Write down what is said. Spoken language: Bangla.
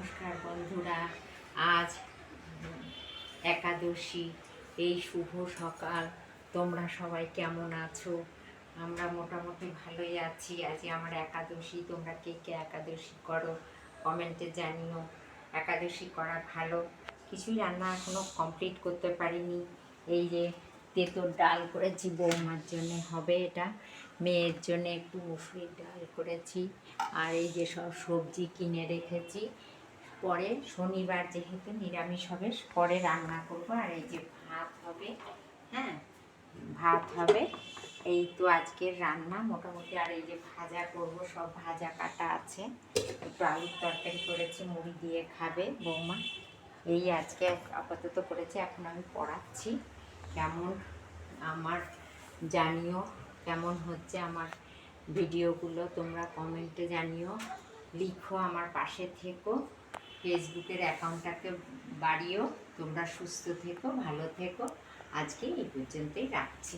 নমস্কার বন্ধুরা। আজ একাদশী, এই শুভ সকাল। তোমরা সবাই কেমন আছো? আমরা মোটামুটি ভালোই আছি। আজ আমার একাদশী। তোমরা কে কে একাদশী করো কমেন্টে জানিও। একাদশী করা ভালো। কিছুই রান্না এখনও কমপ্লিট করতে পারিনি। এই যে তেঁতুর ডাল করেছি, বৌমার জন্যে হবে এটা, মেয়ের জন্য একটু মুসুরির ডাল করেছি। আর এই যে সব সবজি কিনে রেখেছি, পরে শনিবার যেহেতু নিরামিষ হবে, পরে রান্না করব। আর এই যে ভাত হবে, হ্যাঁ ভাত হবে। এই তো আজকের রান্না মোটামুটি। আর এই যে ভাজা করব, সব ভাজা কাটা আছে। একটু আলুর তরকারি করেছি, মুড়ি দিয়ে খাবে বৌমা। এই আজকে আপাতত করেছি। এখন আমি পড়াচ্ছি। কেমন আমার জানিও, কেমন হচ্ছে আমার ভিডিওগুলো তোমরা কমেন্টে জানিও, লিখো, আমার পাশে থেকো। ফেসবুকের অ্যাকাউন্টটাকে বাড়িও। তোমরা সুস্থ থেকো, ভালো থেকো। আজকে এই পর্যন্তই রাখছি।